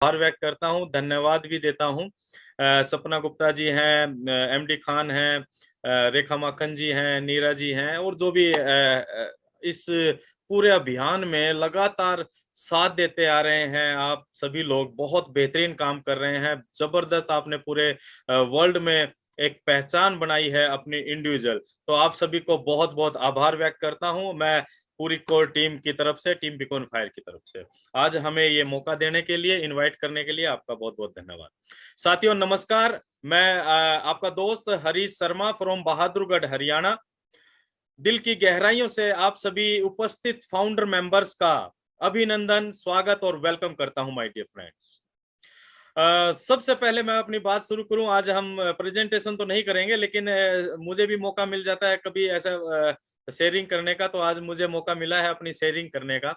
आभार व्यक्त करता हूँ, धन्यवाद भी देता हूँ। सपना गुप्ता जी हैं, एमडी खान हैं, रेखा माखन जी हैं, नीरा जी हैं, और जो भी इस पूरे अभियान में लगातार साथ देते आ रहे हैं। आप सभी लोग बहुत बेहतरीन काम कर रहे हैं, जबरदस्त। आपने पूरे वर्ल्ड में एक पहचान बनाई है अपनी इंडिविजुअल। तो आप सभी को बहुत बहुत आभार व्यक्त करता हूं मैं पूरी कोर टीम की तरफ से, टीम बिकॉन फायर की तरफ से। आज हमें ये मौका देने के लिए, इनवाइट करने के लिए आपका बहुत बहुत धन्यवाद। साथियों नमस्कार, मैं आपका दोस्त हरीश शर्मा फ्रॉम बहादुरगढ़ हरियाणा। दिल की गहराइयों से आप सभी उपस्थित फाउंडर मेंबर्स का अभिनंदन, स्वागत और वेलकम करता हूं माय डियर फ्रेंड्स। सबसे पहले मैं अपनी बात शुरू करूं। आज हम प्रेजेंटेशन तो नहीं करेंगे, लेकिन मुझे भी मौका मिल जाता है कभी ऐसा शेयरिंग करने का, तो आज मुझे मौका मिला है अपनी शेयरिंग करने का।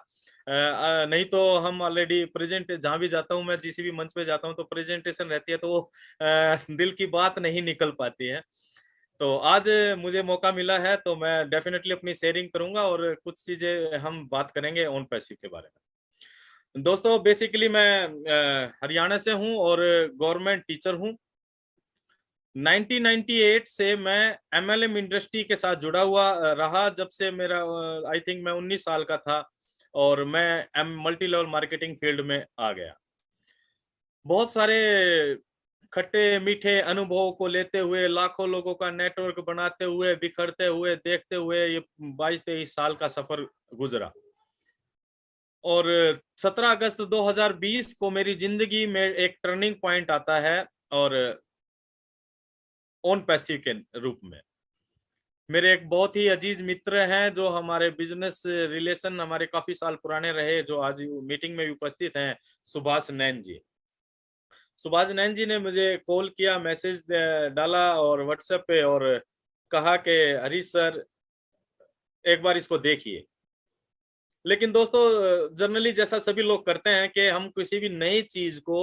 नहीं तो हम ऑलरेडी प्रेजेंट, जहां भी जाता हूं मैं, जिस भी मंच पे जाता हूं तो प्रेजेंटेशन रहती है, तो वो दिल की बात नहीं निकल पाती है। तो आज मुझे मौका मिला है तो मैं डेफिनेटली अपनी शेयरिंग करूंगा और कुछ चीजें हम बात करेंगे ऑन पैसिव के बारे में। दोस्तों बेसिकली मैं हरियाणा से हूं और गवर्नमेंट टीचर हूं। 1998 से मैं एमएलएम इंडस्ट्री के साथ जुड़ा हुआ रहा, जब से मेरा आई थिंक मैं 19 साल का था और मैं मल्टी लेवल मार्केटिंग फील्ड में आ गया। बहुत सारे खट्टे मीठे अनुभवों को लेते हुए, लाखों लोगों का नेटवर्क बनाते हुए, बिखरते हुए, देखते हुए ये 22-23 साल का सफर गुजरा। और 17 अगस्त 2020 को मेरी जिंदगी में एक टर्निंग पॉइंट आता है, और ऑन पैसिव के रूप में। मेरे एक बहुत ही अजीज मित्र हैं जो हमारे बिजनेस रिलेशन हमारे काफी साल पुराने रहे, जो आज मीटिंग में भी उपस्थित हैं, सुभाष नैन जी। सुभाष नैन जी ने मुझे कॉल किया, मैसेज डाला और व्हाट्सएप पे, और कहा कि हरीश सर एक बार इसको देखिए। लेकिन दोस्तों जनरली जैसा सभी लोग करते हैं कि हम किसी भी नई चीज को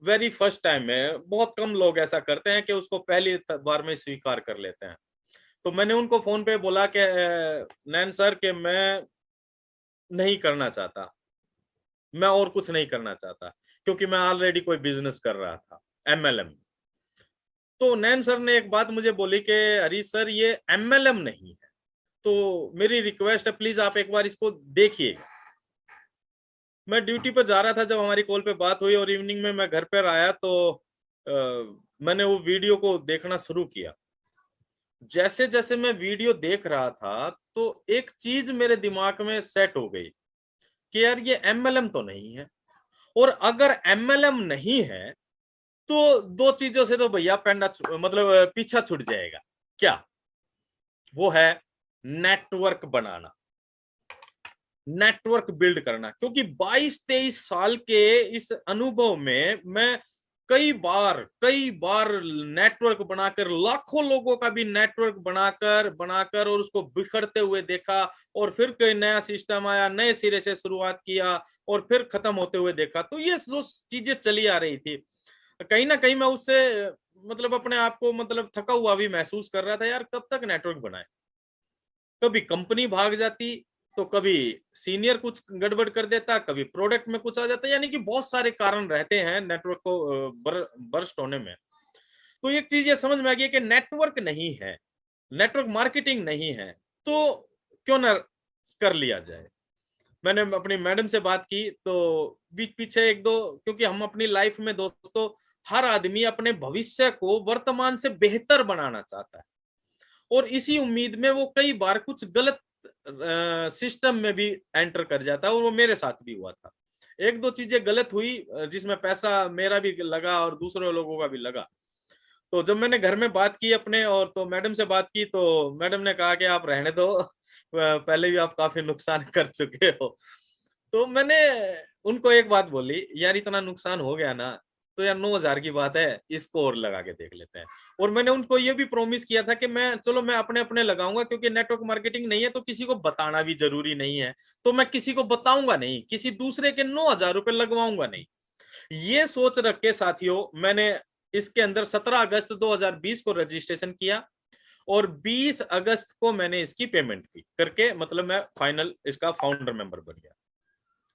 वेरी फर्स्ट टाइम में, बहुत कम लोग ऐसा करते हैं कि उसको पहली बार में स्वीकार कर लेते हैं। तो मैंने उनको फोन पे बोला कि नैन सर के मैं नहीं करना चाहता, मैं और कुछ नहीं करना चाहता, क्योंकि मैं ऑलरेडी कोई बिजनेस कर रहा था एमएलएम। तो नैन सर ने एक बात मुझे बोली कि हरीश सर ये एमएलएम नहीं है, तो मेरी रिक्वेस्ट है प्लीज आप एक बार इसको देखिएगा। मैं ड्यूटी पर जा रहा था जब हमारी कॉल पे बात हुई, और इवनिंग में मैं घर पर आया तो मैंने वो वीडियो को देखना शुरू किया। जैसे जैसे मैं वीडियो देख रहा था तो एक चीज मेरे दिमाग में सेट हो गई कि यार ये एमएलएम तो नहीं है, और अगर एमएलएम नहीं है तो दो चीजों से तो भैया मतलब पीछा छूट जाएगा। क्या? वो है नेटवर्क बनाना, नेटवर्क बिल्ड करना। क्योंकि 22-23 साल के इस अनुभव में मैं कई बार नेटवर्क बनाकर, लाखों लोगों का भी नेटवर्क बनाकर बनाकर और उसको बिखरते हुए देखा, और फिर कोई नया सिस्टम आया, नए सिरे से शुरुआत किया, और फिर खत्म होते हुए देखा। तो ये जो चीजें चली आ रही थी, कहीं ना कहीं मैं उससे मतलब अपने आप को मतलब थका हुआ भी महसूस कर रहा था। यार कब तक नेटवर्क बनाए? कभी कंपनी भाग जाती, तो कभी सीनियर कुछ गड़बड़ कर देता, कभी प्रोडक्ट में कुछ आ जाता, यानी कि बहुत सारे कारण रहते हैं नेटवर्क को बर्स्ट होने में। तो एक चीज ये समझ में आ गई कि नेटवर्क नहीं है, नेटवर्क मार्केटिंग नहीं है, तो क्यों ना कर लिया जाए। मैंने अपनी मैडम से बात की, तो बीच पीछे एक दो, क्योंकि हम अपनी लाइफ में दोस्तों हर आदमी अपने भविष्य को वर्तमान से बेहतर बनाना चाहता है, और इसी उम्मीद में वो कई बार कुछ गलत सिस्टम में भी एंटर कर जाता है, और वो मेरे साथ भी हुआ था। एक दो चीजें गलत हुई जिसमें पैसा मेरा भी लगा और दूसरे लोगों का भी लगा। तो जब मैंने घर में बात की अपने, और तो मैडम से बात की, तो मैडम ने कहा कि आप रहने दो, पहले भी आप काफी नुकसान कर चुके हो। तो मैंने उनको एक बात बोली, यार इतना नुकसान हो गया ना, तो यार 9,000 की बात है, इसको और लगा के देख लेते हैं। और मैंने उनको ये भी प्रॉमिस किया था कि मैं अपने अपने लगाऊंगा, क्योंकि नेटवर्क मार्केटिंग नहीं है तो किसी को बताना भी जरूरी नहीं है, तो मैं किसी को बताऊंगा नहीं, किसी दूसरे के 9,000 रुपए लगवाऊंगा नहीं। ये सोच रख के साथियों मैंने इसके अंदर 17 अगस्त 2020 को रजिस्ट्रेशन किया, और 20 अगस्त को मैंने इसकी पेमेंट की करके, मतलब मैं फाइनल इसका फाउंडर मेंबर बन गया।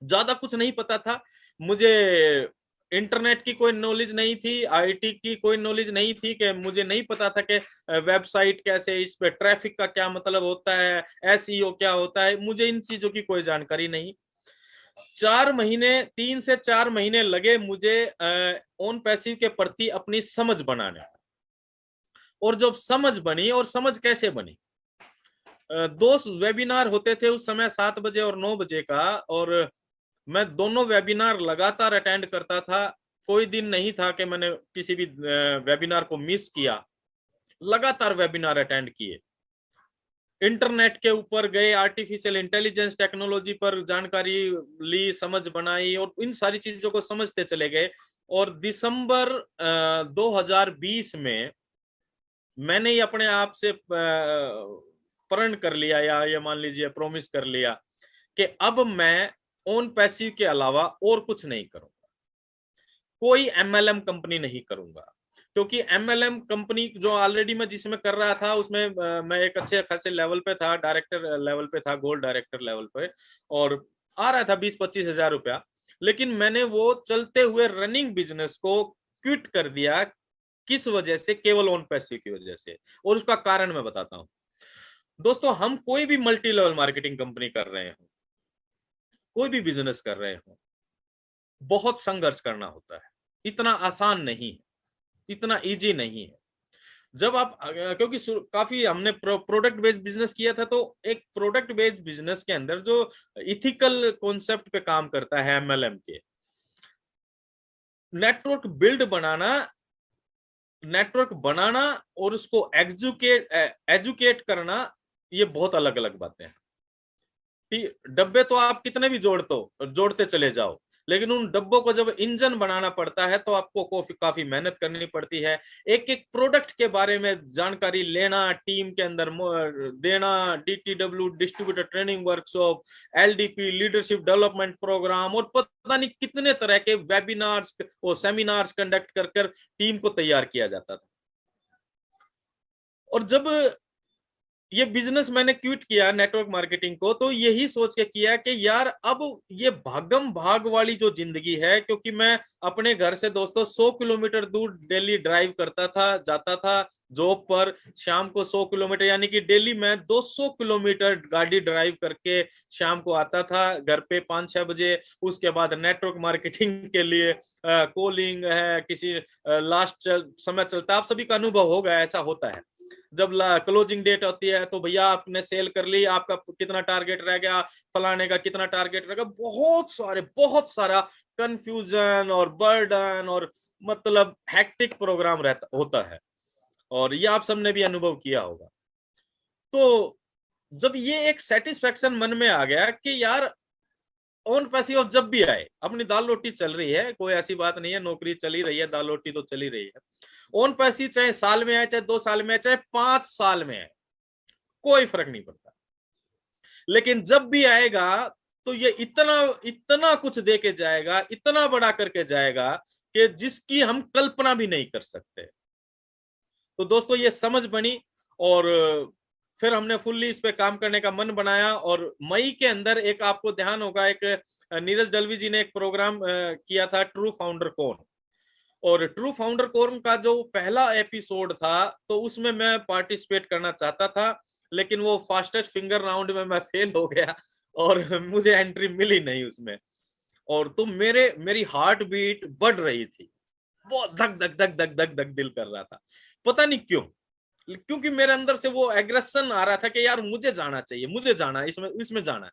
ज्यादा कुछ नहीं पता था मुझे। इंटरनेट की कोई नॉलेज नहीं थी, आईटी की कोई नॉलेज नहीं थी, कि मुझे नहीं पता था कि वेबसाइट कैसे, इस पे ट्रैफिक का क्या मतलब होता है, एसईओ क्या होता है, मुझे इन चीजों की कोई जानकारी नहीं। 4 महीने, 3 से 4 महीने लगे मुझे ऑन पैसिव के प्रति अपनी समझ बनाने। और जब समझ बनी, और समझ कैसे बनी, 2 वेबिनार होते थे उस समय, 7 बजे और 9 बजे का, और मैं दोनों वेबिनार लगातार अटेंड करता था। कोई दिन नहीं था कि मैंने किसी भी वेबिनार को मिस किया। लगातार वेबिनार अटेंड किए, इंटरनेट के ऊपर गए, आर्टिफिशियल इंटेलिजेंस टेक्नोलॉजी पर जानकारी ली, समझ बनाई, और इन सारी चीजों को समझते चले गए। और दिसंबर 2020 में मैंने ये अपने आप से प्रण कर लिया, या ये मान लीजिए प्रॉमिस कर लिया, कि अब मैं ऑन पैसिव के अलावा और कुछ नहीं करूंगा, कोई एमएलएम कंपनी नहीं करूंगा। क्योंकि एमएलएम कंपनी जो ऑलरेडी मैं जिसमें कर रहा था, उसमें मैं एक अच्छे खासे लेवल पे था, डायरेक्टर लेवल पे था, गोल्ड डायरेक्टर लेवल पे, और आ रहा था 20-25 हजार रुपया। लेकिन मैंने वो चलते हुए रनिंग बिजनेस को क्विट कर दिया। किस वजह से? केवल ऑन पैसिव की वजह से। और उसका कारण मैं बताता हूं दोस्तों। हम कोई भी मल्टी लेवल मार्केटिंग कंपनी कर रहे हो, कोई भी बिजनेस कर रहे हो, बहुत संघर्ष करना होता है। इतना आसान नहीं है, इतना इजी नहीं है। जब आप क्योंकि काफी हमने प्रोडक्ट बेस्ड बिजनेस किया था, तो एक प्रोडक्ट बेस्ड बिजनेस के अंदर जो इथिकल कॉन्सेप्ट पे काम करता है एमएलएम के, नेटवर्क बिल्ड बनाना, नेटवर्क बनाना और उसको एजुकेट करना, ये बहुत अलग अलग बातें हैं। डब्बे तो आप कितने भी जोड़ते चले जाओ, लेकिन उन डब्बों को जब इंजन बनाना पड़ता है तो आपको काफी मेहनत करनी पड़ती है। एक एक प्रोडक्ट के बारे में जानकारी लेना, टीम के अंदर देना, DTW distributor training workshop, LDP leadership development programme, और पता नहीं कितने तरह के वेबिनार्स और सेमिनार्स कंडक्ट कर कर टीम को तैयार किया जाता था। और जब ये बिजनेस मैंने क्विट किया नेटवर्क मार्केटिंग को, तो यही सोच के किया कि यार अब ये भागम भाग वाली जो जिंदगी है, क्योंकि मैं अपने घर से दोस्तों 100 किलोमीटर दूर डेली ड्राइव करता था, जाता था जॉब पर, शाम को 100 किलोमीटर, यानी कि डेली मैं 200 किलोमीटर गाड़ी ड्राइव करके शाम को आता था घर पे 5-6 बजे। उसके बाद नेटवर्क मार्केटिंग के लिए कॉलिंग है, किसी लास्ट समय चलता, आप सभी का अनुभव होगा, ऐसा होता है। जब क्लोजिंग डेट होती है तो भैया आपने सेल कर ली, आपका कितना टारगेट रह गया, फलाने का कितना टारगेट रह गया, बहुत सारा कंफ्यूजन और बर्डन और मतलब हैक्टिक प्रोग्राम रहता होता है। और ये आप सबने भी अनुभव किया होगा। तो जब ये एक सेटिस्फेक्शन मन में आ गया कि यार ऑन पैसिव अब जब भी आए, अपनी दाल रोटी चल रही है, कोई ऐसी बात नहीं है, नौकरी चली रही है, दाल रोटी तो चली रही है। ऑन पैसिव चाहे साल में आए, चाहे 2 साल में आए, चाहे 5 साल में आए, कोई फर्क नहीं पड़ता। लेकिन जब भी आएगा तो ये इतना इतना कुछ दे के जाएगा, इतना बड़ा करके जाएगा कि जिसकी हम कल्पना भी नहीं कर सकते। तो दोस्तों ये समझ बनी, और फिर हमने फुल्ली इस पे काम करने का मन बनाया। और मई के अंदर एक, आपको ध्यान होगा, एक नीरज दलवी जी ने एक प्रोग्राम किया था, ट्रू फाउंडर कौन। और ट्रू फाउंडर कौन का जो पहला एपिसोड था, तो उसमें मैं पार्टिसिपेट करना चाहता था, लेकिन वो फास्टेस्ट फिंगर राउंड में मैं फेल हो गया और मुझे एंट्री मिली नहीं उसमें। और तो मेरी हार्ट बीट बढ़ रही थी, बहुत धक धक धक धक धक धक दिल कर रहा था, पता नहीं क्यों, क्योंकि मेरे अंदर से वो एग्रेशन आ रहा था कि यार मुझे जाना चाहिए, मुझे जाना, इसमें इसमें जाना है।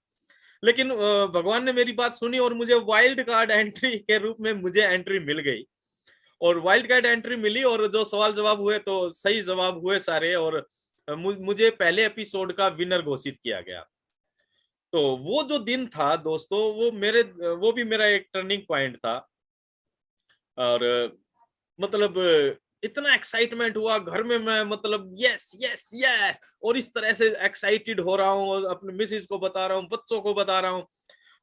लेकिन भगवान ने मेरी बात सुनी और मुझे वाइल्ड कार्ड एंट्री के रूप में मुझे एंट्री मिल गई। और वाइल्ड कार्ड एंट्री मिली, और जो सवाल जवाब हुए तो सही जवाब हुए सारे, और मुझे पहले एपिसोड का विनर घोषित किया गया। तो वो जो दिन था दोस्तों, वो भी मेरा एक टर्निंग पॉइंट था। और मतलब इतना एक्साइटमेंट हुआ घर में, मैं मतलब यस यस यस, और इस तरह से एक्साइटेड हो रहा हूँ, और अपने मिसिस को बता रहा हूँ, बच्चों को बता रहा हूँ।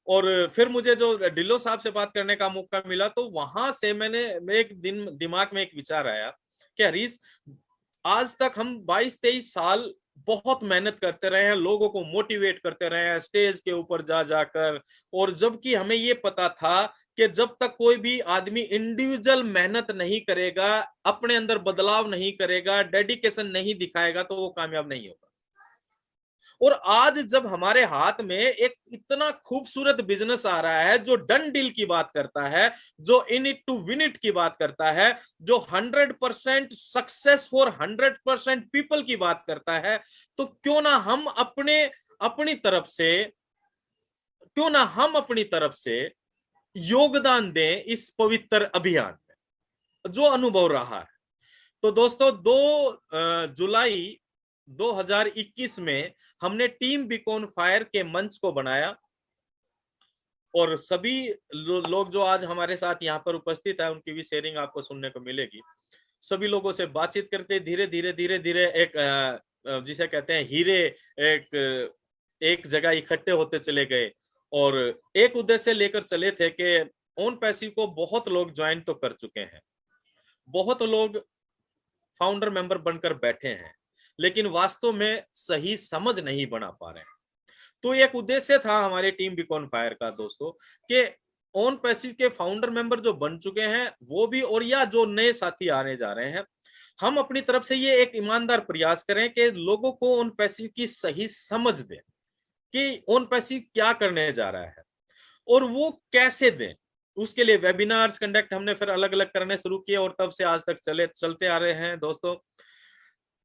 और फिर मुझे जो ढिल्लो साहब से बात करने का मौका मिला, तो वहां से मेरे एक दिन दिमाग में एक विचार आया कि हरीश, आज तक हम 22-23 साल बहुत मेहनत करते रहे हैं, लोगों को मोटिवेट करते रहे हैं स्टेज के ऊपर जा जाकर। और जबकि हमें ये पता था कि जब तक कोई भी आदमी इंडिविजुअल मेहनत नहीं करेगा, अपने अंदर बदलाव नहीं करेगा, डेडिकेशन नहीं दिखाएगा, तो वो कामयाब नहीं होगा। और आज जब हमारे हाथ में एक इतना खूबसूरत बिजनेस आ रहा है जो डन डील की बात करता है, जो in it to win it की बात करता है, जो 100% सक्सेस फॉर 100% पीपल की बात करता है, तो क्यों ना हम अपनी तरफ से योगदान दें इस पवित्र अभियान में, जो अनुभव रहा है। तो दोस्तों 2 जुलाई 2021 में हमने टीम बीकॉन फायर के मंच को बनाया, और सभी लोग जो आज हमारे साथ यहाँ पर उपस्थित है उनकी भी शेयरिंग आपको सुनने को मिलेगी। सभी लोगों से बातचीत करते धीरे धीरे एक जिसे कहते हैं हीरे एक जगह इकट्ठे होते चले गए, और एक उद्देश्य लेकर चले थे कि ओन पैसिव को बहुत लोग ज्वाइन तो कर चुके हैं, बहुत लोग फाउंडर मेंबर बनकर बैठे हैं, लेकिन वास्तव में सही समझ नहीं बना पा रहे हैं। तो एक उद्देश्य था हमारे टीम बीकॉन फायर का दोस्तों, कि ओन पैसिव के फाउंडर मेंबर जो बन चुके हैं वो भी, और या जो नए साथी आने जा रहे हैं, हम अपनी तरफ से ये एक ईमानदार प्रयास करें कि लोगों को ओन पैसिव की सही समझ दें कि ओन पैसिव क्या करने जा रहा है और वो कैसे दें। उसके लिए वेबिनार्स कंडक्ट हमने फिर अलग अलग करने शुरू किए, और तब से आज तक चलते आ रहे हैं। दोस्तों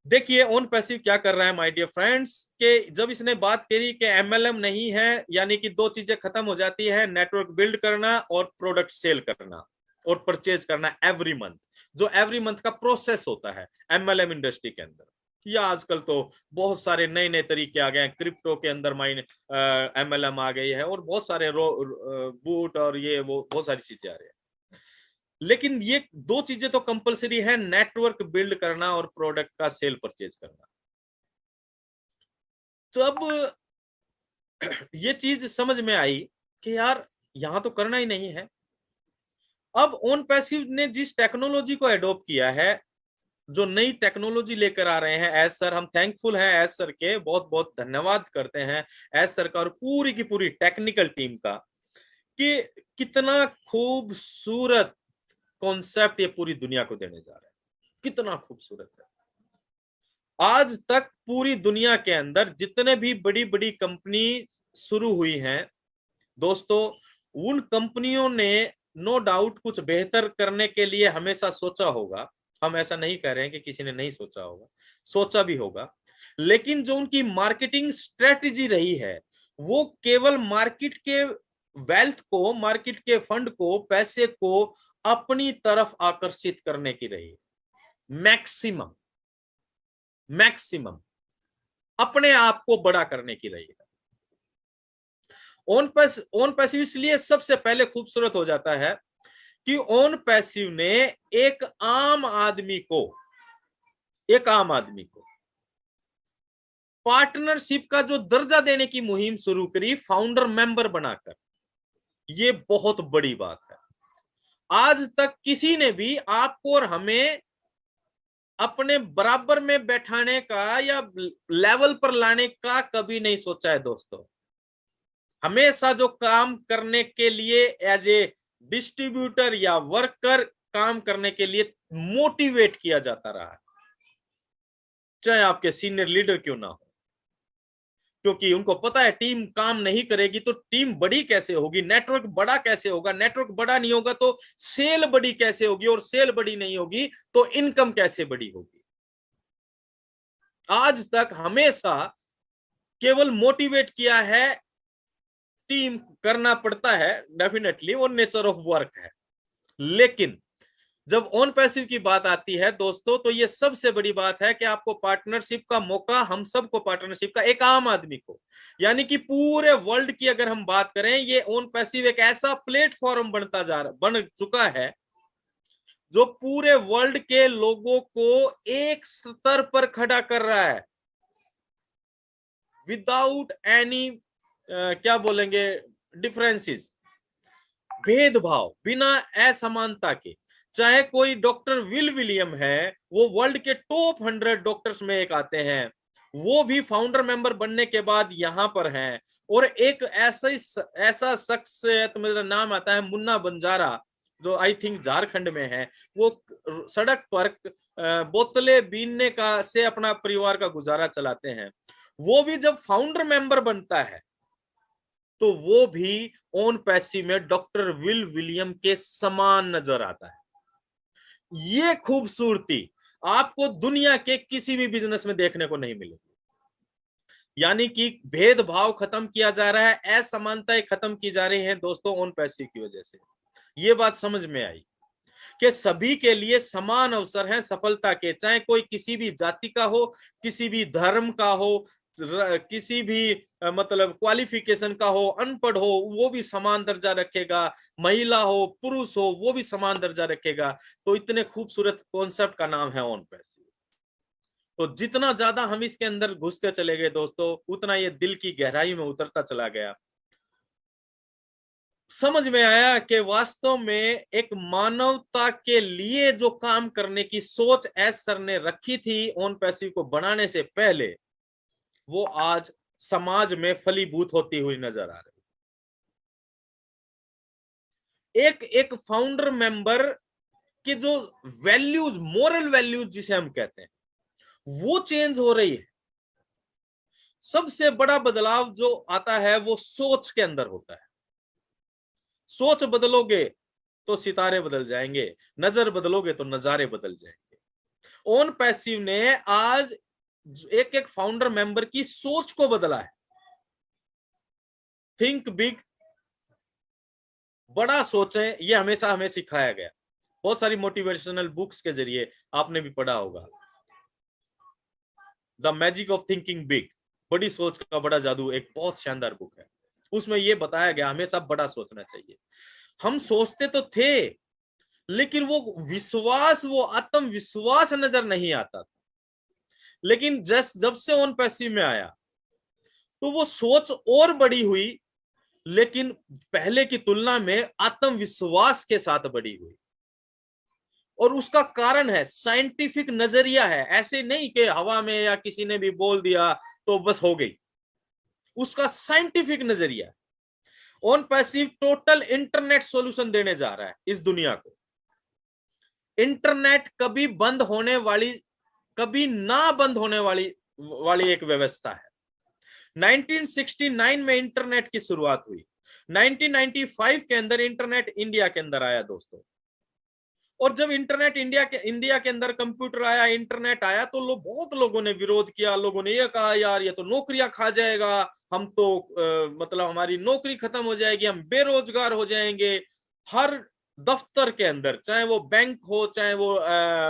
देखिए ओन पैसिव क्या कर रहा है माय डियर फ्रेंड्स, कि जब इसने बात करी कि एमएलएम नहीं है, यानी कि दो चीजें खत्म हो जाती है, नेटवर्क बिल्ड करना और प्रोडक्ट सेल करना और परचेज करना एवरी मंथ, जो एवरी मंथ का प्रोसेस होता है एमएलएम इंडस्ट्री के अंदर। या आजकल तो बहुत सारे नए नए तरीके आ गए हैं, क्रिप्टो के अंदर माइन एमएलएम आ गई है, और बहुत सारे बूट और ये वो बहुत सारी चीजें आ रही है। लेकिन ये दो चीजें तो कंपलसरी है, नेटवर्क बिल्ड करना और प्रोडक्ट का सेल परचेज करना। तो अब ये चीज समझ में आई कि यार यहां तो करना ही नहीं है। अब ओन पैसिव ने जिस टेक्नोलॉजी को एडॉप्ट किया है, जो नई टेक्नोलॉजी लेकर आ रहे हैं, एस सर, हम थैंकफुल हैं एस सर के, बहुत बहुत धन्यवाद करते हैं एस सर का और पूरी की पूरी टेक्निकल टीम का, कि कितना खूबसूरत कॉन्सेप्ट ये पूरी दुनिया को देने जा रहा है, कितना खूबसूरत है। आज तक पूरी दुनिया के अंदर जितने भी बड़ी बड़ी कंपनी शुरू हुई हैं दोस्तों, उन कंपनियों ने नो डाउट कुछ बेहतर करने के लिए हमेशा सोचा होगा। हम ऐसा नहीं कह रहे हैं कि किसी ने नहीं सोचा होगा, सोचा भी होगा, लेकिन जो उनकी मार्केटिंग स्ट्रेटजी रही है वो केवल मार्केट के वेल्थ को, मार्केट के फंड को, पैसे को अपनी तरफ आकर्षित करने की रही है। मैक्सिमम अपने आप को बड़ा करने की रही है। ओन पैसिव इसलिए सबसे पहले खूबसूरत हो जाता है कि ओन पैसिव ने एक आम आदमी को पार्टनरशिप का जो दर्जा देने की मुहिम शुरू करी, फाउंडर मेंबर बनाकर। ये बहुत बड़ी बात है। आज तक किसी ने भी आपको और हमें अपने बराबर में बैठाने का या लेवल पर लाने का कभी नहीं सोचा है दोस्तों। हमेशा जो काम करने के लिए एज ए डिस्ट्रीब्यूटर या वर्कर काम करने के लिए मोटिवेट किया जाता रहा है, चाहे आपके सीनियर लीडर क्यों ना हो, क्योंकि उनको पता है टीम काम नहीं करेगी तो टीम बड़ी कैसे होगी, नेटवर्क बड़ा कैसे होगा, नेटवर्क बड़ा नहीं होगा तो सेल बड़ी कैसे होगी, और सेल बड़ी नहीं होगी तो इनकम कैसे बड़ी होगी। आज तक हमेशा केवल मोटिवेट किया है, टीम करना पड़ता है डेफिनेटली, वो नेचर ऑफ वर्क है। लेकिन जब ऑन पैसिव की बात आती है दोस्तों, तो ये सबसे बड़ी बात है कि आपको पार्टनरशिप का मौका, हम सबको पार्टनरशिप का, एक आम आदमी को, यानी कि पूरे वर्ल्ड की अगर हम बात करें, ये ऑन पैसिव एक ऐसा प्लेटफॉर्म बन चुका है जो पूरे वर्ल्ड के लोगों को एक स्तर पर खड़ा कर रहा है, विदाउट एनी क्या बोलेंगे, डिफरेंसेस, भेदभाव, बिना असमानता के। चाहे कोई डॉक्टर विलियम है, वो वर्ल्ड के टॉप 100 डॉक्टर्स में एक आते हैं, वो भी फाउंडर मेंबर बनने के बाद यहां पर हैं। और एक ऐसा शख्स, तो मेरा नाम आता है मुन्ना बंजारा, जो आई थिंक झारखंड में है। वो सड़क पर बोतलें बीनने का से अपना परिवार का गुजारा चलाते हैं। वो भी जब फाउंडर मेंबर बनता है तो वो भी ओन पैसी में डॉक्टर विल विलियम के समान नजर आता है। ये खूबसूरती आपको दुनिया के किसी भी बिजनेस में देखने को नहीं मिलेगी। यानी कि भेदभाव खत्म किया जा रहा है, असमानताएं खत्म की जा रही हैं दोस्तों ओन पैसे की वजह से। ये बात समझ में आई कि सभी के लिए समान अवसर हैं सफलता के, चाहे कोई किसी भी जाति का हो, किसी भी धर्म का हो, किसी भी मतलब क्वालिफिकेशन का हो, अनपढ़ हो वो भी समान दर्जा रखेगा, महिला हो पुरुष हो वो भी समान दर्जा रखेगा। तो इतने खूबसूरत कॉन्सेप्ट का नाम है ओन पैसे। तो जितना ज्यादा हम इसके अंदर घुसते चले गए दोस्तों, उतना ये दिल की गहराई में उतरता चला गया। समझ में आया कि वास्तव में एक मानवता के लिए जो काम करने की सोच एस सर ने रखी थी ओन पैसिव को बनाने से पहले, वो आज समाज में फलीभूत होती हुई नजर आ रही। एक एक फाउंडर मेंबर के जो वैल्यूज, मोरल वैल्यूज जिसे हम कहते हैं, वो चेंज हो रही है। सबसे बड़ा बदलाव जो आता है वो सोच के अंदर होता है। सोच बदलोगे तो सितारे बदल जाएंगे, नजर बदलोगे तो नजारे बदल जाएंगे। ओन पैसिव ने आज एक एक फाउंडर मेंबर की सोच को बदला है। थिंक बिग, बड़ा सोचें, ये हमेशा हमें सिखाया गया। बहुत सारी मोटिवेशनल बुक्स के जरिए आपने भी पढ़ा होगा, the magic of thinking big, बड़ी सोच का बड़ा जादू, एक बहुत शानदार बुक है। उसमें यह बताया गया हमेशा बड़ा सोचना चाहिए। हम सोचते तो थे लेकिन वो विश्वास, वो आत्मविश्वास नजर नहीं आता था। लेकिन जब से ओन पैसिव में आया तो वो सोच और बड़ी हुई, लेकिन पहले की तुलना में आत्मविश्वास के साथ बड़ी हुई। और उसका कारण है साइंटिफिक नजरिया है। ऐसे नहीं कि हवा में या किसी ने भी बोल दिया तो बस हो गई, उसका साइंटिफिक नजरिया। Own passive total internet solution देने जा रहा है इस दुनिया को। इंटरनेट कभी बंद होने वाली, कभी ना बंद होने वाली एक व्यवस्था है। 1969 में इंटरनेट की शुरुआत हुई, 1995 के अंदर इंटरनेट इंडिया के अंदर आया दोस्तों। और जब इंटरनेट इंडिया के अंदर कंप्यूटर आया, इंटरनेट आया, तो बहुत लोगों ने विरोध किया। लोगों ने ये कहा यार ये तो नौकरियां खा जाएगा, हम तो मतलब हमारी नौकरी खत्म हो जाएगी, हम बेरोजगार हो जाएंगे। हर दफ्तर के अंदर, चाहे वो बैंक हो, चाहे वो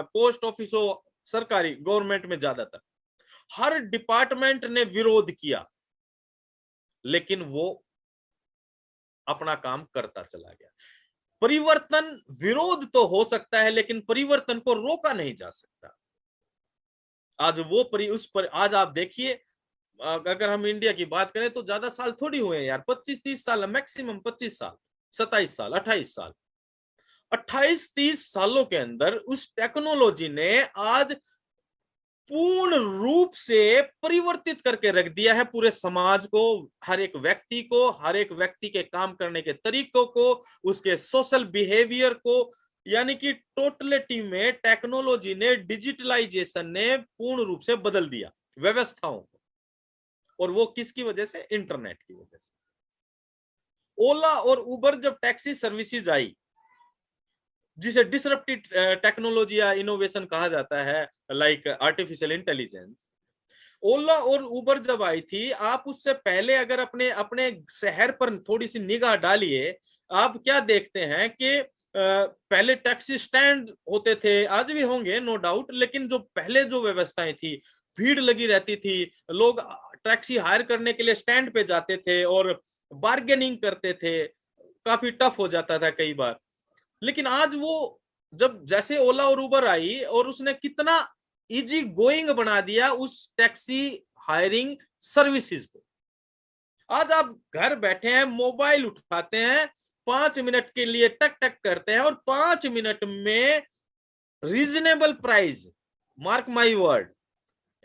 पोस्ट ऑफिस हो, सरकारी गवर्नमेंट में ज्यादातर हर डिपार्टमेंट ने विरोध किया, लेकिन वो अपना काम करता चला गया। परिवर्तन, विरोध तो हो सकता है लेकिन परिवर्तन को रोका नहीं जा सकता। आज आज आप देखिए, अगर हम इंडिया की बात करें तो ज्यादा साल थोड़ी हुए हैं यार, 25-30 साल, मैक्सिमम 25 साल, 27 साल, 28 साल, 28-30 सालों के अंदर उस टेक्नोलॉजी ने आज पूर्ण रूप से परिवर्तित करके रख दिया है पूरे समाज को, हर एक व्यक्ति को, हर एक व्यक्ति के काम करने के तरीकों को, उसके सोशल बिहेवियर को। यानी कि टोटलिटी में टेक्नोलॉजी ने, डिजिटलाइजेशन ने पूर्ण रूप से बदल दिया व्यवस्थाओं को। और वो किसकी वजह से? इंटरनेट की वजह से। ओला और उबर जब टैक्सी सर्विसेज आई, जिसे डिसरप्टिव टेक्नोलॉजी या इनोवेशन कहा जाता है, लाइक आर्टिफिशियल इंटेलिजेंस, ओला और उबर जब आई थी, आप उससे पहले अगर अपने अपने शहर पर थोड़ी सी निगाह डालिए, आप क्या देखते हैं कि पहले टैक्सी स्टैंड होते थे, आज भी होंगे नो डाउट, लेकिन जो पहले जो व्यवस्थाएं थी, भीड़ लगी रहती थी, लोग टैक्सी हायर करने के लिए स्टैंड पे जाते थे और बार्गेनिंग करते थे, काफी टफ हो जाता था कई बार। लेकिन आज वो, जब जैसे ओला और उबर आई और उसने कितना इजी गोइंग बना दिया उस टैक्सी हायरिंग सर्विसेज को। आज आप घर बैठे हैं, मोबाइल उठाते हैं, 5 मिनट के लिए टक टक करते हैं और 5 मिनट में reasonable price, mark my word,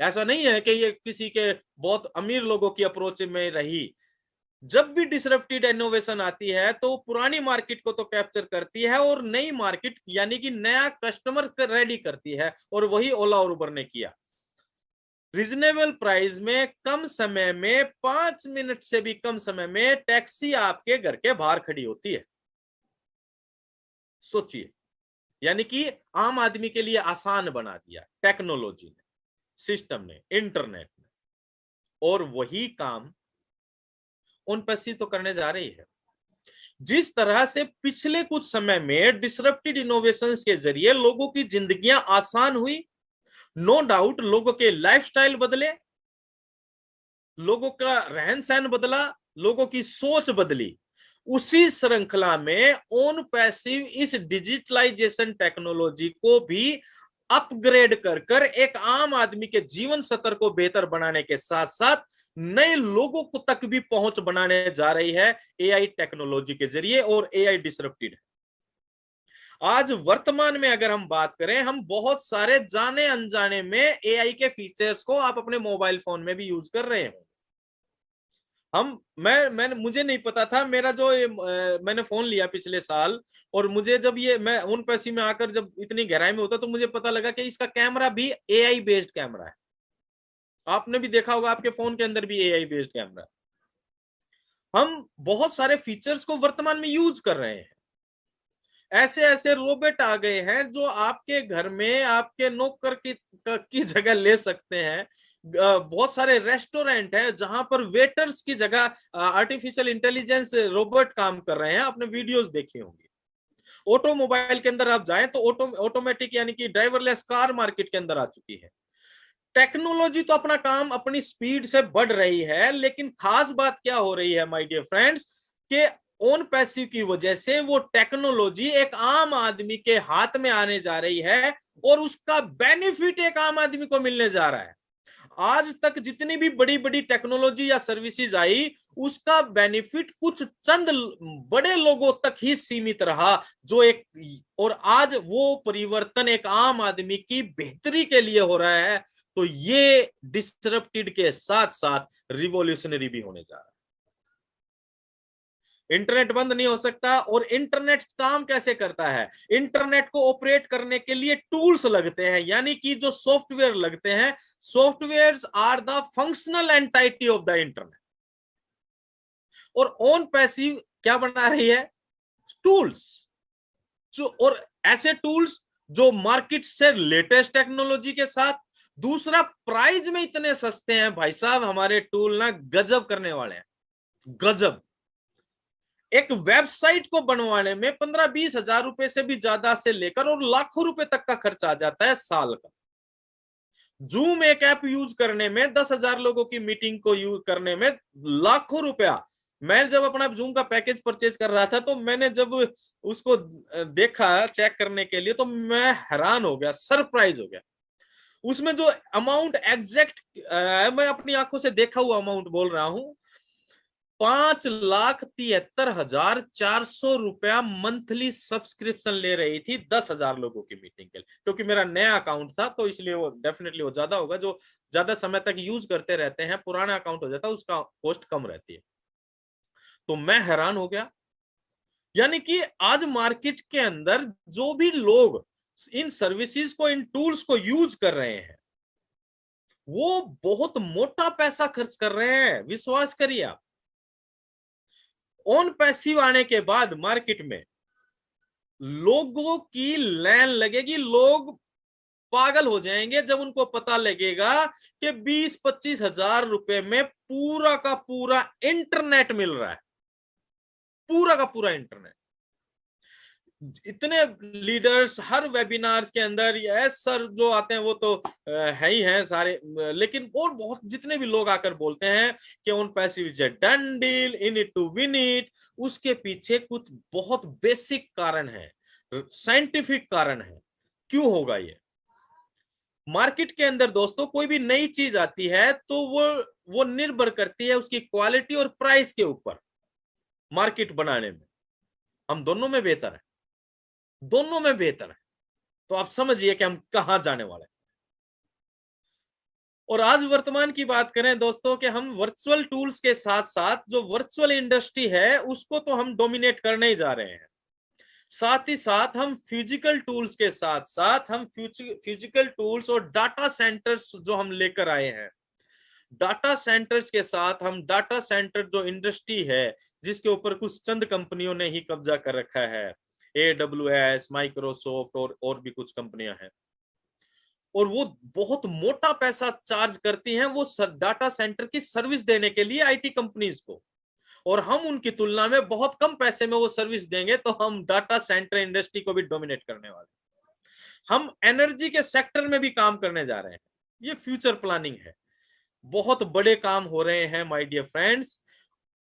ऐसा नहीं है कि ये किसी के बहुत अमीर लोगों की अप्रोच में रही। जब भी डिसरप्टेड इनोवेशन आती है तो पुरानी मार्केट को तो कैप्चर करती है और नई मार्केट यानी कि नया कस्टमर रेडी करती है, और वही ओला और उबर ने किया। रीजनेबल प्राइस में कम समय में 5 मिनट से भी कम समय में टैक्सी आपके घर के बाहर खड़ी होती है। सोचिए, यानी कि आम आदमी के लिए आसान बना दिया टेक्नोलॉजी ने, सिस्टम ने, इंटरनेट ने। और वही काम उन पैसे तो करने जा रही है। जिस तरह से पिछले कुछ समय में डिसरप्टेड इनोवेशंस के जरिए लोगों की जिंदगियां आसान हुई, नो डाउट लोगों के लाइफस्टाइल बदले, लोगों का रहन सहन बदला, लोगों की सोच बदली। उसी श्रृंखला में ओन पैसिव इस डिजिटलाइजेशन टेक्नोलॉजी को भी अपग्रेड कर कर एक आम आदमी के जीवन स्तर को बेहतर बनाने के साथ साथ नए लोगों को तक भी पहुंच बनाने जा रही है एआई टेक्नोलॉजी के जरिए। और एआई डिसरप्टेड है। आज वर्तमान में अगर हम बात करें, हम बहुत सारे जाने अनजाने में एआई के फीचर्स को आप अपने मोबाइल फोन में भी यूज कर रहे हो। मैंने मुझे नहीं पता था, मेरा जो मैंने फोन लिया पिछले साल, और मुझे जब ये मैं उन पैसे में आकर जब इतनी गहराई में होता तो मुझे पता लगा कि इसका कैमरा भी एआई बेस्ड कैमरा है। आपने भी देखा होगा आपके फोन के अंदर भी एआई बेस्ड कैमरा है। हम बहुत सारे फीचर्स को वर्तमान में यूज कर रहे हैं। ऐसे ऐसे रोबोट आ गए हैं जो आपके घर में आपके नौकर की जगह ले सकते हैं। बहुत सारे रेस्टोरेंट हैं जहां पर वेटर्स की जगह आर्टिफिशियल इंटेलिजेंस रोबोट काम कर रहे हैं। आपने वीडियोस देखे होंगे। ऑटोमोबाइल के अंदर आप जाएं तो ऑटोमेटिक यानी कि ड्राइवरलेस कार मार्केट के अंदर आ चुकी है। टेक्नोलॉजी तो अपना काम अपनी स्पीड से बढ़ रही है, लेकिन खास बात क्या हो रही है माय डियर फ्रेंड्स, कि ओन पैसिव की वजह से वो टेक्नोलॉजी एक आम आदमी के हाथ में आने जा रही है और उसका बेनिफिट एक आम आदमी को मिलने जा रहा है। आज तक जितनी भी बड़ी बड़ी टेक्नोलॉजी या सर्विसेज आई, उसका बेनिफिट कुछ चंद बड़े लोगों तक ही सीमित रहा, जो एक, और आज वो परिवर्तन एक आम आदमी की बेहतरी के लिए हो रहा है। तो ये डिसरप्टेड के साथ साथ रिवॉल्यूशनरी भी होने जा रहा है। इंटरनेट बंद नहीं हो सकता। और इंटरनेट काम कैसे करता है? इंटरनेट को ऑपरेट करने के लिए टूल्स लगते हैं, यानी कि जो सॉफ्टवेयर लगते हैं। Softwares are the functional entity of the internet. और ऑन पैसिव क्या बना रही है? टूल्स। जो और ऐसे टूल्स जो मार्केट से लेटेस्ट टेक्नोलॉजी के साथ, दूसरा प्राइस में इतने सस्ते हैं भाई साहब, हमारे टूल ना गजब करने वाले हैं, गजब। एक वेबसाइट को बनवाने में 15-20 हजार रुपए से भी ज्यादा से लेकर और लाखों रुपए तक का खर्च आ जाता है साल का। जूम एक ऐप यूज करने में 10,000 लोगों की मीटिंग को यूज करने में लाखों रुपया। मैं जब अपना जूम का पैकेज परचेज कर रहा था तो मैंने जब उसको देखा चेक करने के लिए तो मैं हैरान हो गया, सरप्राइज हो गया। उसमें जो अमाउंट एग्जैक्ट मैं अपनी आंखों से देखा हुआ अमाउंट बोल रहा हूं, 5,73,400 रुपया मंथली सब्सक्रिप्शन ले रही थी 10,000 लोगों की मीटिंग के लिए। क्योंकि मेरा नया अकाउंट था तो इसलिए वो डेफिनेटली वो ज्यादा होगा। जो ज्यादा समय तक यूज करते रहते हैं, पुराना अकाउंट हो जाता है, उसका कॉस्ट कम रहती है। तो मैं हैरान हो गया। यानी कि आज मार्केट के अंदर जो भी लोग इन सर्विसेज को, इन टूल्स को यूज कर रहे हैं, वो बहुत मोटा पैसा खर्च कर रहे हैं। विश्वास करिए आप। ऑन पैसिव आने के बाद मार्केट में लोगों की लाइन लगेगी। लोग पागल हो जाएंगे जब उनको पता लगेगा कि 20-25 हजार रुपए में पूरा का पूरा इंटरनेट मिल रहा है, पूरा का पूरा इंटरनेट। इतने लीडर्स हर वेबिनार्स के अंदर, यस सर, जो आते हैं वो तो है ही हैं सारे, लेकिन और बहुत जितने भी लोग आकर बोलते हैं कि OnPassive is a done deal, in it to win it, उसके पीछे कुछ बहुत बेसिक कारण है, साइंटिफिक कारण है। क्यों होगा ये? मार्केट के अंदर दोस्तों कोई भी नई चीज आती है तो वो निर्भर करती है उसकी क्वालिटी और प्राइस के ऊपर। मार्केट बनाने में हम दोनों में बेहतर है, दोनों में बेहतर है। तो आप समझिए कि हम कहां जाने वाले हैं। और आज वर्तमान की बात करें दोस्तों कि हम वर्चुअल टूल्स के साथ साथ जो वर्चुअल इंडस्ट्री है उसको तो हम डोमिनेट करने ही जा रहे हैं, साथ ही साथ हम फिजिकल टूल्स के साथ साथ हम फिजिकल टूल्स और डाटा सेंटर्स जो हम लेकर आए हैं, डाटा सेंटर्स के साथ हम डाटा सेंटर जो इंडस्ट्री है जिसके ऊपर कुछ चंद कंपनियों ने ही कब्जा कर रखा है, AWS, माइक्रोसॉफ्ट और भी कुछ कंपनियां हैं, और वो बहुत मोटा पैसा चार्ज करती हैं वो डाटा सेंटर की सर्विस देने के लिए आईटी कंपनीज को, और हम उनकी तुलना में बहुत कम पैसे में वो सर्विस देंगे, तो हम डाटा सेंटर इंडस्ट्री को भी डोमिनेट करने वाले। हम एनर्जी के सेक्टर में भी काम करने जा रहे हैं, ये फ्यूचर प्लानिंग है, बहुत बड़े काम हो रहे हैं माय डियर फ्रेंड्स।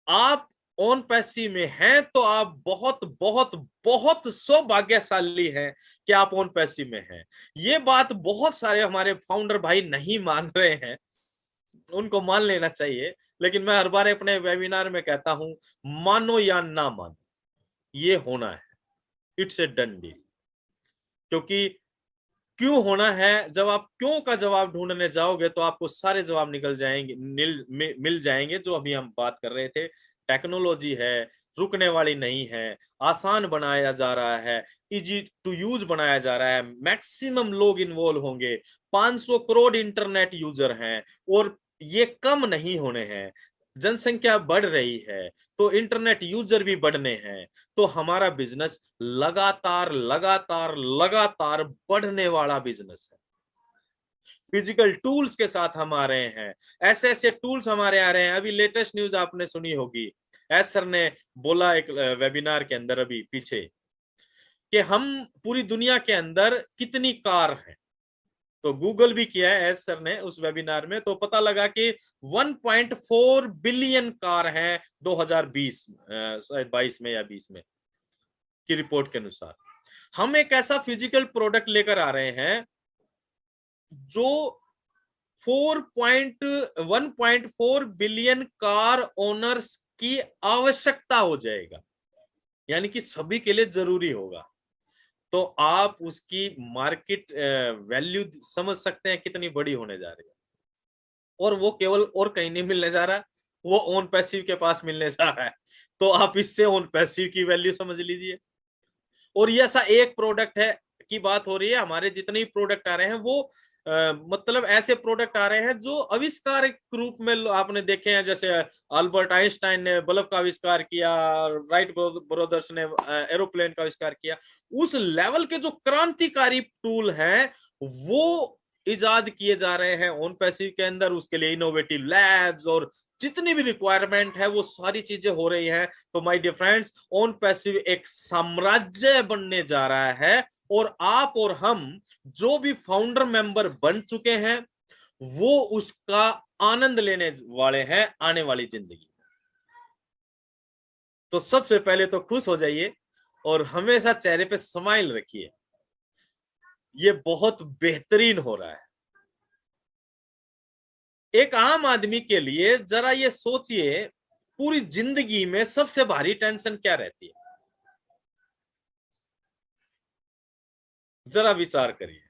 आप ऑन पैसिव में हैं तो आप बहुत बहुत बहुत सौभाग्यशाली हैं कि आप ऑन पैसिव में हैं। ये बात बहुत सारे हमारे फाउंडर भाई नहीं मान रहे हैं, उनको मान लेना चाहिए, लेकिन मैं हर बार अपने वेबिनार में कहता हूं, मानो या ना मानो, ये होना है, इट्स ए डन डील। क्योंकि क्यों होना है, जब आप क्यों का जवाब ढूंढने जाओगे तो आपको सारे जवाब निकल जाएंगे, मिल जाएंगे, जो अभी हम बात कर रहे थे। टेक्नोलॉजी है, रुकने वाली नहीं है, आसान बनाया जा रहा है, इजी टू यूज बनाया जा रहा है, मैक्सिमम लोग इन्वॉल्व होंगे, 500 करोड़ इंटरनेट यूजर हैं और ये कम नहीं होने हैं, जनसंख्या बढ़ रही है तो इंटरनेट यूजर भी बढ़ने हैं, तो हमारा बिजनेस लगातार लगातार लगातार बढ़ने वाला बिजनेस है। फिजिकल टूल्स के साथ हम आ रहे हैं, ऐसे ऐसे टूल्स हमारे आ रहे हैं। अभी लेटेस्ट न्यूज आपने सुनी होगी, एस सर ने बोला एक वेबिनार के अंदर अभी पीछे कि हम पूरी दुनिया के अंदर कितनी कार हैं, तो गूगल भी किया है एस सर ने उस वेबिनार में, तो पता लगा कि 1.4 बिलियन कार हैं 2020 शायद 22 में या 20 में की रिपोर्ट के अनुसार। हम एक ऐसा फिजिकल प्रोडक्ट लेकर आ रहे हैं जो 1.4 बिलियन कार ओनर्स की आवश्यकता हो जाएगा, यानी कि सभी के लिए जरूरी होगा। तो आप उसकी मार्केट वैल्यू समझ सकते हैं कितनी बड़ी होने जा रही है, और वो केवल और कहीं नहीं मिलने जा रहा, वो ओन पैसिव के पास मिलने जा रहा है। तो आप इससे ओन पैसिव की वैल्यू समझ लीजिए। और ये ऐसा एक प्रोडक्ट है की बात हो रही है, हमारे जितने भी प्रोडक्ट आ रहे हैं वो मतलब ऐसे प्रोडक्ट आ रहे हैं जो आविष्कार के रूप में आपने देखे हैं, जैसे अल्बर्ट आइंस्टाइन ने बल्ब का आविष्कार किया, राइट ब्रदर्स ने एरोप्लेन का आविष्कार किया, उस लेवल के जो क्रांतिकारी टूल हैं वो इजाद किए जा रहे हैं ऑन पैसिव के अंदर। उसके लिए इनोवेटिव लैब्स और जितनी भी रिक्वायरमेंट है वो सारी चीजें हो रही है। तो my dear friends, OnPassive एक साम्राज्य बनने जा रहा है, और आप और हम जो भी फाउंडर मेंबर बन चुके हैं वो उसका आनंद लेने वाले हैं आने वाली जिंदगी। तो सबसे पहले तो खुश हो जाइए और हमेशा चेहरे पे स्माइल रखिए, ये बहुत बेहतरीन हो रहा है। एक आम आदमी के लिए जरा ये सोचिए, पूरी जिंदगी में सबसे भारी टेंशन क्या रहती है, जरा विचार करिए।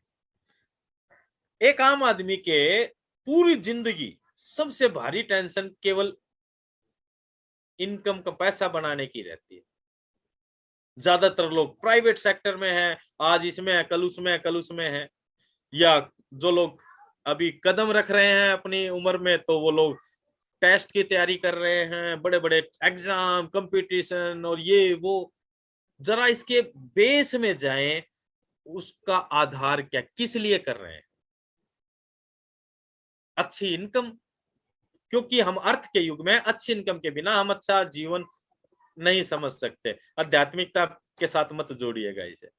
एक आम आदमी के पूरी जिंदगी सबसे भारी टेंशन केवल इनकम का पैसा बनाने की रहती है। ज्यादातर लोग प्राइवेट सेक्टर में हैं, आज इसमें है, कल उसमें है, कल उसमें है, या जो लोग अभी कदम रख रहे हैं अपनी उम्र में तो वो लोग टेस्ट की तैयारी कर रहे हैं, बड़े बड़े एग्जाम कंपटीशन और ये वो। जरा इसके बेस में जाएं, उसका आधार क्या, किस लिए कर रहे हैं? अच्छी इनकम, क्योंकि हम अर्थ के युग में अच्छी इनकम के बिना हम अच्छा जीवन नहीं समझ सकते। आध्यात्मिकता के साथ मत जोड़िएगा इसे।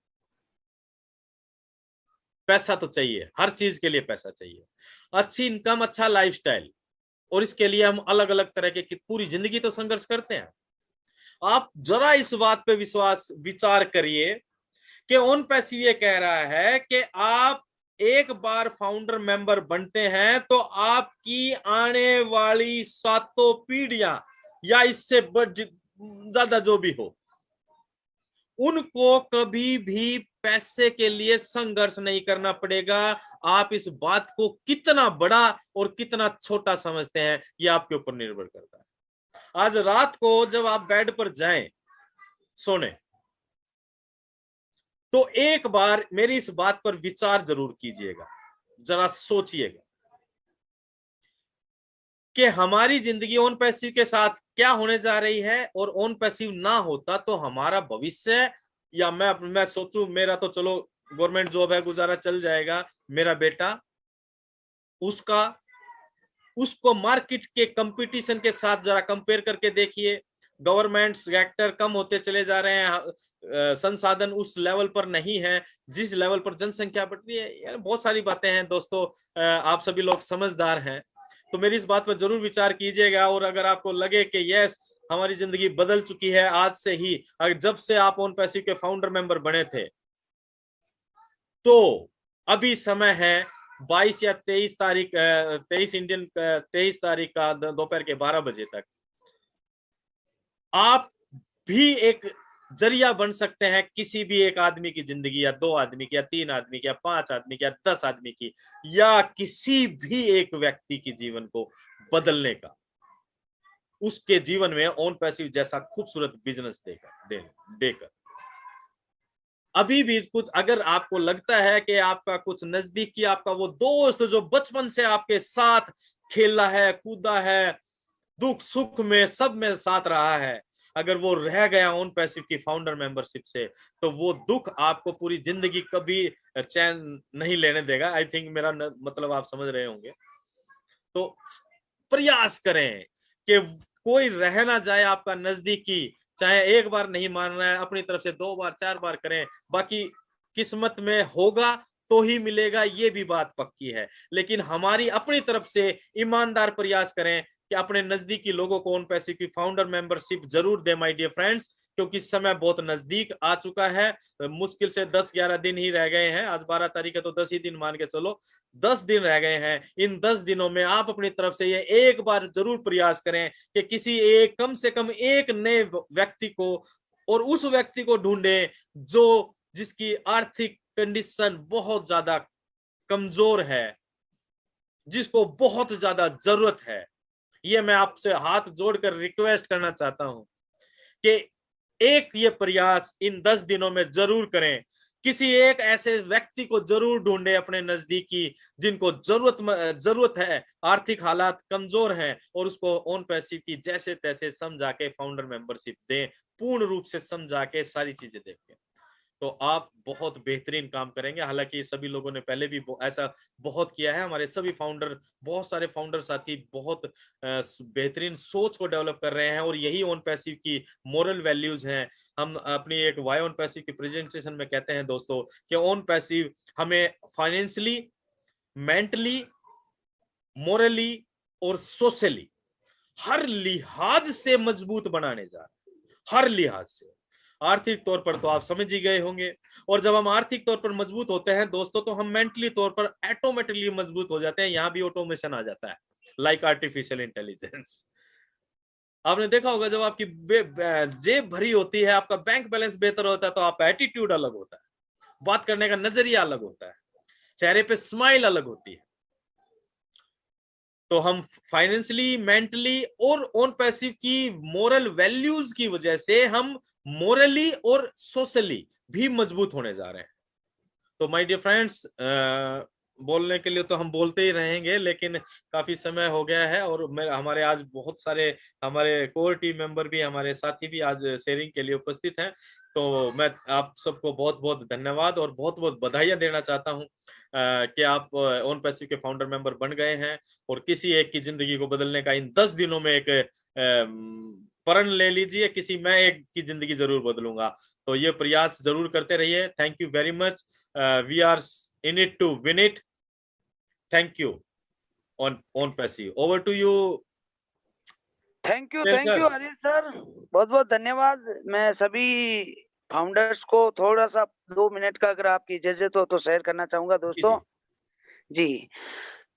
पैसा तो चाहिए, हर चीज के लिए पैसा चाहिए, अच्छी इनकम, अच्छा लाइफस्टाइल, और इसके लिए हम अलग अलग तरह के पूरी जिंदगी तो संघर्ष करते हैं। आप जरा इस बात पे विचार करिए कि ऑन पैसिव ये कह रहा है कि आप एक बार फाउंडर मेंबर बनते हैं तो आपकी आने वाली 7 पीढ़ियां या इससे ज्यादा जो भी हो, उनको कभी भी पैसे के लिए संघर्ष नहीं करना पड़ेगा। आप इस बात को कितना बड़ा और कितना छोटा समझते हैं, ये आपके ऊपर निर्भर करता है। आज रात को जब आप बेड पर जाएं सोने, तो एक बार मेरी इस बात पर विचार जरूर कीजिएगा, जरा सोचिएगा कि हमारी जिंदगी ऑन पैसिव के साथ क्या होने जा रही है, और ऑन पैसिव ना होता तो हमारा भविष्य, या मैं सोचूं मेरा तो चलो गवर्नमेंट जॉब है, गुजारा चल जाएगा, मेरा बेटा उसको मार्केट के कंपटीशन के साथ जरा कंपेयर करके देखिए। गवर्नमेंट सेक्टर कम होते चले जा रहे हैं, संसाधन उस लेवल पर नहीं है जिस लेवल पर जनसंख्या बढ़ रही है। यार बहुत सारी बातें हैं दोस्तों, आप सभी लोग समझदार हैं, तो मेरी इस बात पर जरूर विचार कीजिएगा। और अगर आपको लगे कि यस हमारी जिंदगी बदल चुकी है आज से ही, जब से आप ऑन पैसिव के फाउंडर मेंबर बने थे, तो अभी समय है 22 या 23 तारीख 23 तारीख का दोपहर के 12 बजे तक आप भी एक जरिया बन सकते हैं किसी भी एक आदमी की जिंदगी, या 2 आदमी की, या 3 आदमी की, या 5 आदमी की, या 10 आदमी की, या किसी भी एक व्यक्ति के जीवन को बदलने का, उसके जीवन में ऑन पैसिव जैसा खूबसूरत बिजनेस देकर। अभी भी कुछ अगर आपको लगता है कि आपका कुछ नजदीकी, आपका वो दोस्त जो बचपन से आपके साथ खेला है, कूदा है, दुख सुख में सब में साथ रहा है, अगर वो रह गया ऑन पैसिव की फाउंडर मेंबरशिप से, तो वो दुख आपको पूरी जिंदगी कभी चैन नहीं लेने देगा। आई थिंक मेरा मतलब आप समझ रहे होंगे। तो प्रयास करें कि कोई रह ना जाए आपका नजदीकी, चाहे एक बार नहीं मान रहा है, अपनी तरफ से 2 बार 4 बार करें, बाकी किस्मत में होगा तो ही मिलेगा, ये भी बात पक्की है। लेकिन हमारी अपनी तरफ से ईमानदार प्रयास करें कि अपने नजदीकी लोगों को ऑन पैसिव की फाउंडर मेंबरशिप जरूर दें माय डियर फ्रेंड्स, क्योंकि समय बहुत नजदीक आ चुका है। मुश्किल से 10-11 दिन ही रह गए हैं, आज 12 तारीख है तो 10 ही दिन मान के चलो, 10 दिन रह गए हैं। इन 10 दिनों में आप अपनी तरफ से ये एक बार जरूर प्रयास करें कि किसी एक, कम से कम एक नए व्यक्ति को, और उस व्यक्ति को ढूंढें जो जिसकी आर्थिक कंडीशन बहुत ज्यादा कमजोर है, जिसको बहुत ज्यादा जरूरत है। ये मैं आपसे हाथ जोड़कर रिक्वेस्ट करना चाहता हूं कि एक ये प्रयास इन 10 दिनों में जरूर करें, किसी एक ऐसे व्यक्ति को जरूर ढूंढे अपने नजदीकी जिनको जरूरत है, आर्थिक हालात कमजोर हैं, और उसको ऑन पैसिव की जैसे तैसे समझा के फाउंडर मेंबरशिप दें, पूर्ण रूप से समझा के सारी चीजें देख के, तो आप बहुत बेहतरीन काम करेंगे। हालांकि सभी लोगों ने पहले भी ऐसा बहुत किया है, हमारे सभी फाउंडर, बहुत सारे फाउंडर साथी बहुत बेहतरीन सोच को डेवलप कर रहे हैं, और यही ऑन पैसिव की मोरल वैल्यूज हैं। हम अपनी एक वाई ऑन पैसिव की प्रेजेंटेशन में कहते हैं दोस्तों कि ऑन पैसिव हमें फाइनेंशियली, मेंटली, मोरली और सोशली हर लिहाज से मजबूत बनाने जा रहे हैं, हर लिहाज से। आर्थिक तौर पर तो आप समझ ही गए होंगे, और जब हम आर्थिक तौर पर मजबूत होते हैं दोस्तों, तो हम मेंटली तौर पर ऑटोमेटिकली मजबूत हो जाते हैं। यहां भी ऑटोमेशन आ जाता है, लाइक आर्टिफिशियल इंटेलिजेंस। आपने देखा होगा जब आपकी जेब भरी होती है, आपका बैंक बैलेंस बेहतर होता है, तो आपका एटीट्यूड अलग होता है, बात करने का नजरिया अलग होता है, चेहरे पे स्माइल अलग होती है। तो हम फाइनेंशियली, मेंटली और ऑन पैसिव की मोरल वैल्यूज की वजह से हम मोरली और सोशली भी मजबूत होने जा रहे हैं। तो माय डियर फ्रेंड्स, बोलने के लिए तो हम बोलते ही रहेंगे, लेकिन काफी समय हो गया है, और हमारे आज बहुत सारे हमारे कोर टीम मेंबर भी, हमारे साथी भी आज शेयरिंग के लिए उपस्थित हैं। तो मैं आप सबको बहुत बहुत धन्यवाद और बहुत बहुत बधाइयां देना चाहता हूं कि आप ऑन पैसिव के फाउंडर मेंबर बन गए हैं, और किसी एक की जिंदगी को बदलने का इन 10 दिनों में एक प्रण ले लीजिए, किसी मैं एक की जिंदगी जरूर बदलूंगा। तो ये प्रयास जरूर करते रहिए। Thank you very much. We are in it to win it. Thank you. OnPassive, over to you. Thank you Harish sir, बहुत बहुत धन्यवाद। मैं सभी फाउंडर्स को थोड़ा सा 2 मिनट का अगर आपकी इजाजत हो तो शेयर करना चाहूंगा दोस्तों। जी,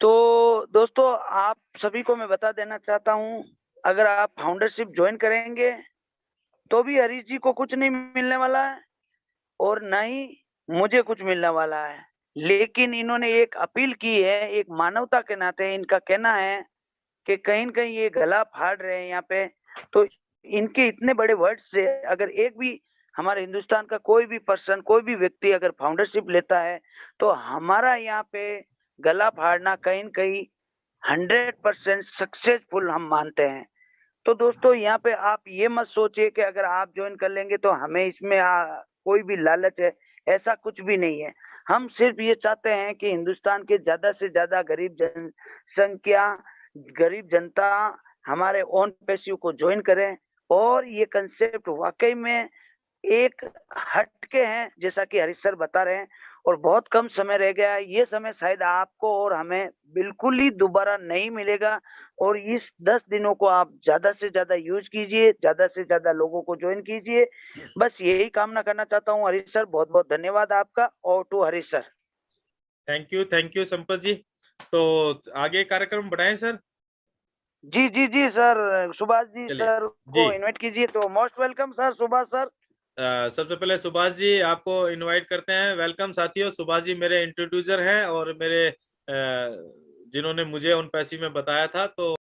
तो दोस्तों आप सभी को मैं बता देना चाहता हूं, अगर आप फाउंडरशिप ज्वाइन करेंगे तो भी हरीश जी को कुछ नहीं मिलने वाला है, और ना ही मुझे कुछ मिलने वाला है। लेकिन इन्होंने एक अपील की है, एक मानवता के नाते इनका कहना है कि कहीं न कहीं ये गला फाड़ रहे हैं यहाँ पे, तो इनके इतने बड़े वर्ड्स से अगर एक भी हमारे हिंदुस्तान का कोई भी पर्सन, कोई भी व्यक्ति अगर फाउंडरशिप लेता है, तो हमारा यहाँ पे गला फाड़ना कहीं न कहीं 100% सक्सेसफुल हम मानते हैं। तो दोस्तों यहाँ पे आप ये मत सोचिए कि अगर आप जॉइन कर लेंगे तो हमें इसमें कोई भी लालच है, ऐसा कुछ भी नहीं है। हम सिर्फ ये चाहते हैं कि हिंदुस्तान के ज़्यादा से ज़्यादा गरीब जनसंख्या, गरीब जनता हमारे ओन पैसिव को जॉइन करें और ये कंसेप्ट वाक़ई में एक हटके हैं, जैसा कि हरीश सर बता रहे हैं और बहुत कम समय रह गया है। ये समय शायद आपको और हमें बिल्कुल ही दोबारा नहीं मिलेगा और इस 10 दिनों को आप ज़्यादा से ज़्यादा यूज़ कीजिए, ज़्यादा से ज़्यादा लोगों को जॉइन कीजिए। बस यही कामना करना चाहता हूँ हरीश सर, बहुत-बहुत धन्यवाद आपका। Over to Harish sir. Thank you Sampat ji. तो आगे कार्यक्रम बढ़ाएं सर। जी, जी, जी सर, सुभाष जी चलिए सर जी। को इनवाइट कीजिए तो most welcome sir, Subhash sir. सबसे पहले सुभाष जी आपको इनवाइट करते हैं। वेलकम साथियों। सुभाष जी मेरे इंट्रोड्यूसर हैं और मेरे जिन्होंने मुझे उन पैसे में बताया था। तो